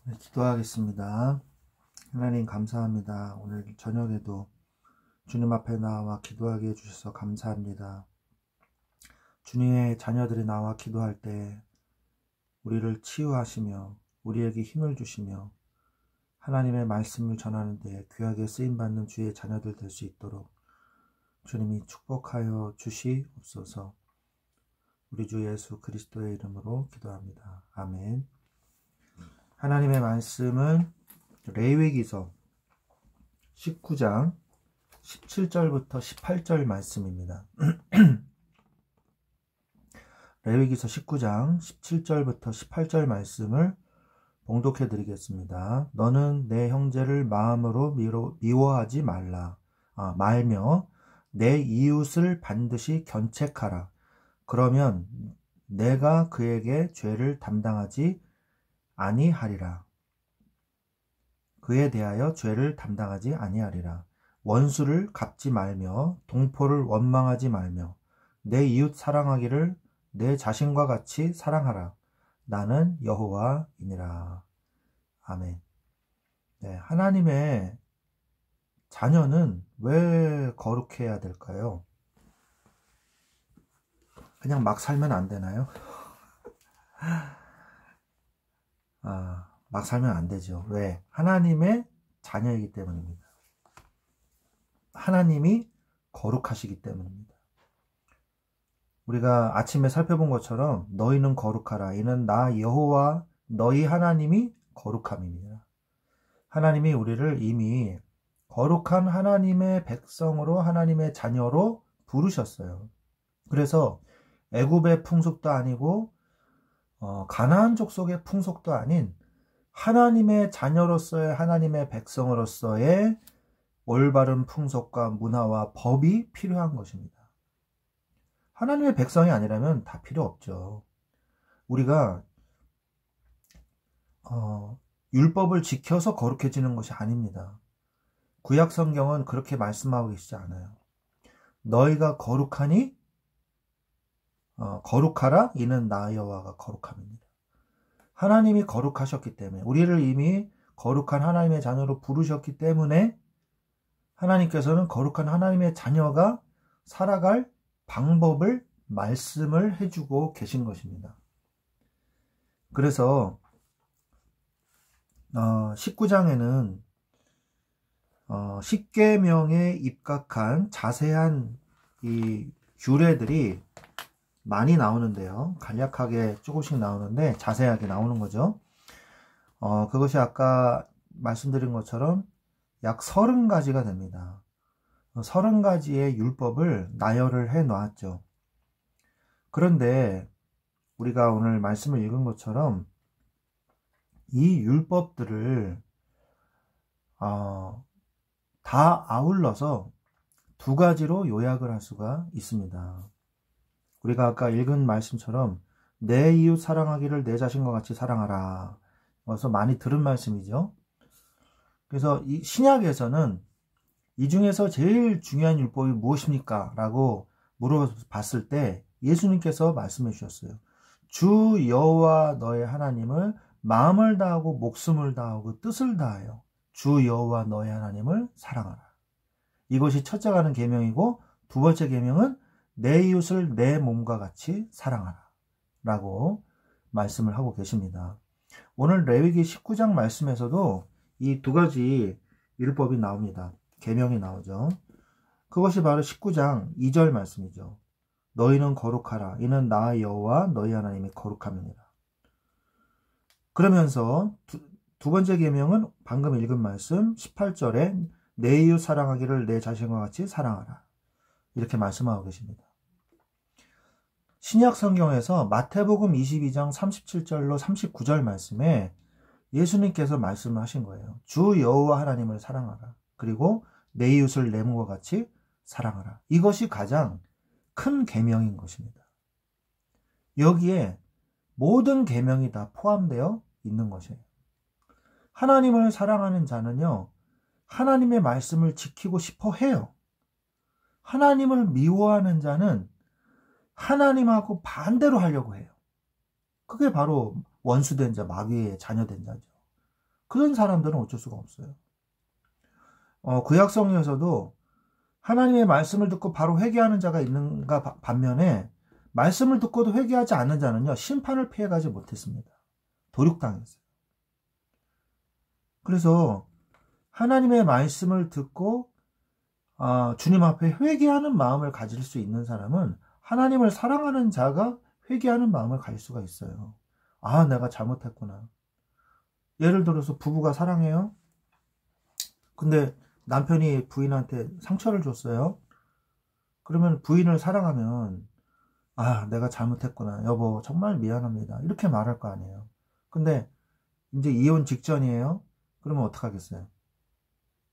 네, 기도하겠습니다. 하나님 감사합니다. 오늘 저녁에도 주님 앞에 나와 기도하게 해주셔서 감사합니다. 주님의 자녀들이 나와 기도할 때 우리를 치유하시며 우리에게 힘을 주시며 하나님의 말씀을 전하는 데 귀하게 쓰임받는 주의 자녀들 될 수 있도록 주님이 축복하여 주시옵소서. 우리 주 예수 그리스도의 이름으로 기도합니다. 아멘. 하나님의 말씀은 레위기서 19장 17절부터 18절 말씀입니다. 레위기서 19장 17절부터 18절 말씀을 봉독해 드리겠습니다. 너는 내 형제를 마음으로 미워하지 말며 내 이웃을 반드시 견책하라. 그러면 내가 그에게 죄를 담당하지 아니하리라. 그에 대하여 죄를 담당하지 아니하리라. 원수를 갚지 말며 동포를 원망하지 말며 내 이웃 사랑하기를 내 자신과 같이 사랑하라. 나는 여호와이니라. 아멘. 네, 하나님의 자녀는 왜 거룩해야 될까요? 그냥 막 살면 안 되나요? 막 살면 안 되죠. 왜? 하나님의 자녀이기 때문입니다. 하나님이 거룩하시기 때문입니다. 우리가 아침에 살펴본 것처럼 너희는 거룩하라. 이는 나 여호와 너희 하나님이 거룩함이니라. 하나님이 우리를 이미 거룩한 하나님의 백성으로 하나님의 자녀로 부르셨어요. 그래서 애굽의 풍속도 아니고 가나안 족속의 풍속도 아닌 하나님의 자녀로서의 하나님의 백성으로서의 올바른 풍속과 문화와 법이 필요한 것입니다. 하나님의 백성이 아니라면 다 필요 없죠. 우리가 율법을 지켜서 거룩해지는 것이 아닙니다. 구약 성경은 그렇게 말씀하고 계시지 않아요. 너희가 거룩하니 거룩하라. 이는 나 여호와가 거룩함입니다. 하나님이 거룩하셨기 때문에 우리를 이미 거룩한 하나님의 자녀로 부르셨기 때문에 하나님께서는 거룩한 하나님의 자녀가 살아갈 방법을 말씀을 해주고 계신 것입니다. 그래서 19장에는 10계명에 입각한 자세한 이 규례들이 많이 나오는데요. 간략하게 조금씩 나오는데 자세하게 나오는 거죠. 그것이 아까 말씀드린 것처럼 약 30가지가 됩니다. 30가지의 율법을 나열을 해 놓았죠. 그런데 우리가 오늘 말씀을 읽은 것처럼 이 율법들을 다 아울러서 2가지로 요약을 할 수가 있습니다. 우리가 아까 읽은 말씀처럼 내 이웃 사랑하기를 내 자신과 같이 사랑하라. 그래서 많이 들은 말씀이죠. 그래서 이 신약에서는 이 중에서 제일 중요한 율법이 무엇입니까? 라고 물어봤을 때 예수님께서 말씀해 주셨어요. 주 여호와 너의 하나님을 마음을 다하고 목숨을 다하고 뜻을 다하여 주 여호와 너의 하나님을 사랑하라. 이것이 첫째가 하는 계명이고 두 번째 계명은 내 이웃을 내 몸과 같이 사랑하라 라고 말씀을 하고 계십니다. 오늘 레위기 19장 말씀에서도 이 2가지 율법이 나옵니다. 계명이 나오죠. 그것이 바로 19장 2절 말씀이죠. 너희는 거룩하라. 이는 나 여호와 너희 하나님이 거룩함이니라. 그러면서 두 번째 계명은 방금 읽은 말씀 18절에 내 이웃 사랑하기를 내 자신과 같이 사랑하라. 이렇게 말씀하고 계십니다. 신약 성경에서 마태복음 22장 37절로 39절 말씀에 예수님께서 말씀을 하신 거예요. 주 여호와 하나님을 사랑하라. 그리고 내 이웃을 내 몸과 같이 사랑하라. 이것이 가장 큰 계명인 것입니다. 여기에 모든 계명이 다 포함되어 있는 것이에요. 하나님을 사랑하는 자는요, 하나님의 말씀을 지키고 싶어 해요. 하나님을 미워하는 자는 하나님하고 반대로 하려고 해요. 그게 바로 원수된 자, 마귀의 자녀된 자죠. 그런 사람들은 어쩔 수가 없어요. 구약성경에서도 하나님의 말씀을 듣고 바로 회개하는 자가 있는가 반면에 말씀을 듣고도 회개하지 않는 자는요, 심판을 피해가지 못했습니다. 도륙당했어요. 그래서 하나님의 말씀을 듣고 주님 앞에 회개하는 마음을 가질 수 있는 사람은 하나님을 사랑하는 자가 회개하는 마음을 가질 수가 있어요. 아, 내가 잘못했구나. 예를 들어서 부부가 사랑해요. 근데 남편이 부인한테 상처를 줬어요. 그러면 부인을 사랑하면 아, 내가 잘못했구나. 여보, 정말 미안합니다. 이렇게 말할 거 아니에요. 근데 이제 이혼 직전이에요. 그러면 어떡하겠어요?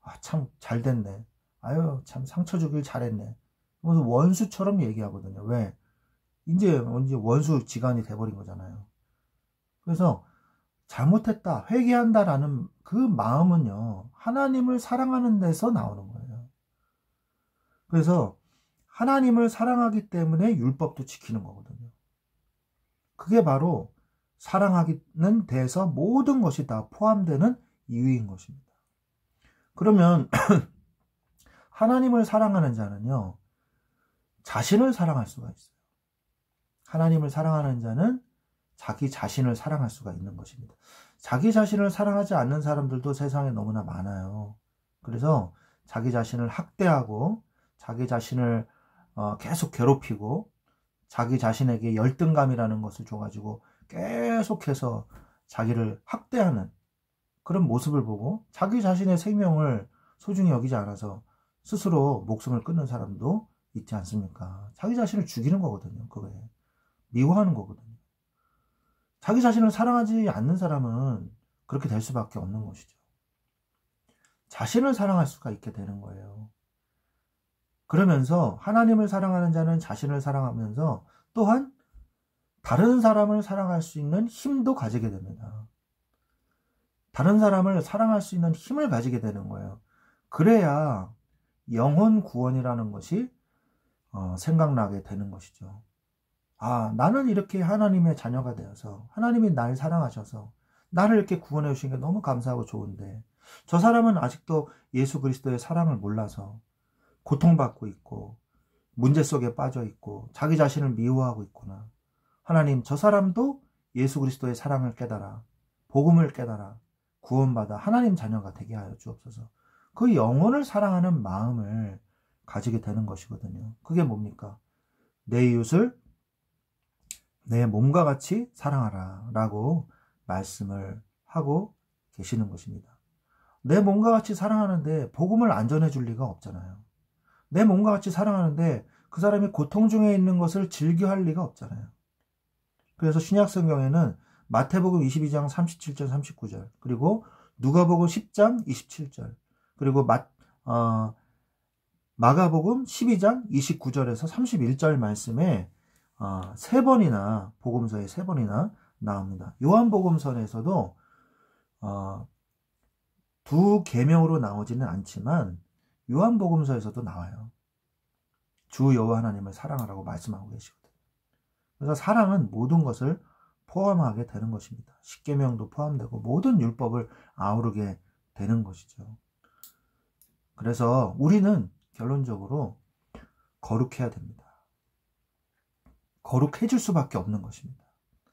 아, 참 잘 됐네. 아유, 참 상처 주길 잘했네. 그래서 원수처럼 얘기하거든요. 왜? 이제 원수 지간이 돼버린 거잖아요. 그래서 잘못했다, 회개한다라는 그 마음은요, 하나님을 사랑하는 데서 나오는 거예요. 그래서 하나님을 사랑하기 때문에 율법도 지키는 거거든요. 그게 바로 사랑하기는 데서 모든 것이 다 포함되는 이유인 것입니다. 그러면 하나님을 사랑하는 자는요, 자신을 사랑할 수가 있어요. 하나님을 사랑하는 자는 자기 자신을 사랑할 수가 있는 것입니다. 자기 자신을 사랑하지 않는 사람들도 세상에 너무나 많아요. 그래서 자기 자신을 학대하고 자기 자신을 계속 괴롭히고 자기 자신에게 열등감이라는 것을 줘가지고 계속해서 자기를 학대하는 그런 모습을 보고 자기 자신의 생명을 소중히 여기지 않아서 스스로 목숨을 끊는 사람도 있지 않습니까? 자기 자신을 죽이는 거거든요. 그거에 미워하는 거거든요. 자기 자신을 사랑하지 않는 사람은 그렇게 될 수밖에 없는 것이죠. 자신을 사랑할 수가 있게 되는 거예요. 그러면서 하나님을 사랑하는 자는 자신을 사랑하면서 또한 다른 사람을 사랑할 수 있는 힘도 가지게 됩니다. 다른 사람을 사랑할 수 있는 힘을 가지게 되는 거예요. 그래야 영혼 구원이라는 것이 생각나게 되는 것이죠. 아, 나는 이렇게 하나님의 자녀가 되어서 하나님이 날 사랑하셔서 나를 이렇게 구원해 주신 게 너무 감사하고 좋은데 저 사람은 아직도 예수 그리스도의 사랑을 몰라서 고통받고 있고 문제 속에 빠져 있고 자기 자신을 미워하고 있구나. 하나님, 저 사람도 예수 그리스도의 사랑을 깨달아 복음을 깨달아 구원받아 하나님 자녀가 되게 하여 주옵소서. 그 영혼을 사랑하는 마음을 가지게 되는 것이거든요. 그게 뭡니까? 내 이웃을 내 몸과 같이 사랑하라 라고 말씀을 하고 계시는 것입니다. 내 몸과 같이 사랑하는데 복음을 안 전해줄 리가 없잖아요. 내 몸과 같이 사랑하는데 그 사람이 고통 중에 있는 것을 즐겨할 리가 없잖아요. 그래서 신약성경에는 마태복음 22장 37절 39절 그리고 누가복음 10장 27절 그리고 마가복음 12장 29절에서 31절 말씀에 세 번이나 복음서에 세 번이나 나옵니다. 요한복음서에서도 두 계명으로 나오지는 않지만 요한복음서에서도 나와요. 주 여호와 하나님을 사랑하라고 말씀하고 계시거든요. 그래서 사랑은 모든 것을 포함하게 되는 것입니다. 십계명도 포함되고 모든 율법을 아우르게 되는 것이죠. 그래서 우리는 결론적으로 거룩해야 됩니다. 거룩해질 수밖에 없는 것입니다.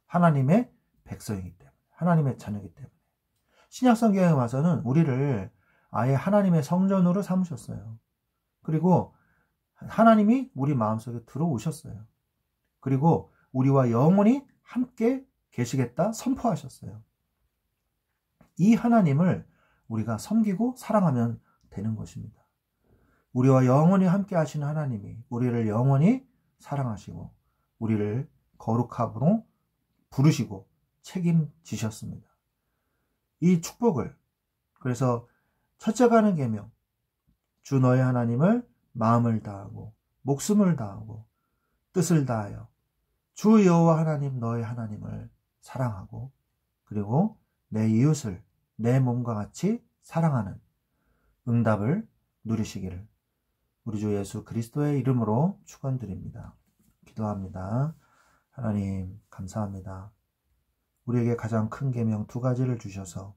하나님의 백성이기 때문에, 하나님의 자녀이기 때문에. 신약성경에 와서는 우리를 아예 하나님의 성전으로 삼으셨어요. 그리고 하나님이 우리 마음속에 들어오셨어요. 그리고 우리와 영원히 함께 계시겠다 선포하셨어요. 이 하나님을 우리가 섬기고 사랑하면 되는 것입니다. 우리와 영원히 함께 하시는 하나님이 우리를 영원히 사랑하시고 우리를 거룩함으로 부르시고 책임지셨습니다. 이 축복을 그래서 첫째가 하는 계명 주 너의 하나님을 마음을 다하고 목숨을 다하고 뜻을 다하여 주 여호와 하나님 너의 하나님을 사랑하고 그리고 내 이웃을 내 몸과 같이 사랑하는 응답을 누리시기를 우리 주 예수 그리스도의 이름으로 축원드립니다. 기도합니다. 하나님 감사합니다. 우리에게 가장 큰 계명 두 가지를 주셔서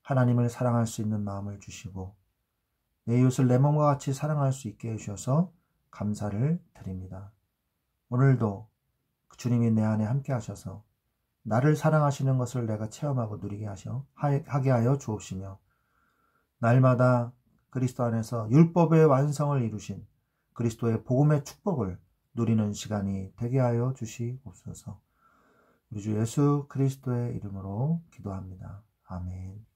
하나님을 사랑할 수 있는 마음을 주시고 내 이웃을 내 몸과 같이 사랑할 수 있게 해주셔서 감사를 드립니다. 오늘도 주님이 내 안에 함께 하셔서 나를 사랑하시는 것을 내가 체험하고 누리게 하게 하여 주옵시며 날마다 그리스도 안에서 율법의 완성을 이루신 그리스도의 복음의 축복을 누리는 시간이 되게 하여 주시옵소서. 우리 주 예수 그리스도의 이름으로 기도합니다. 아멘.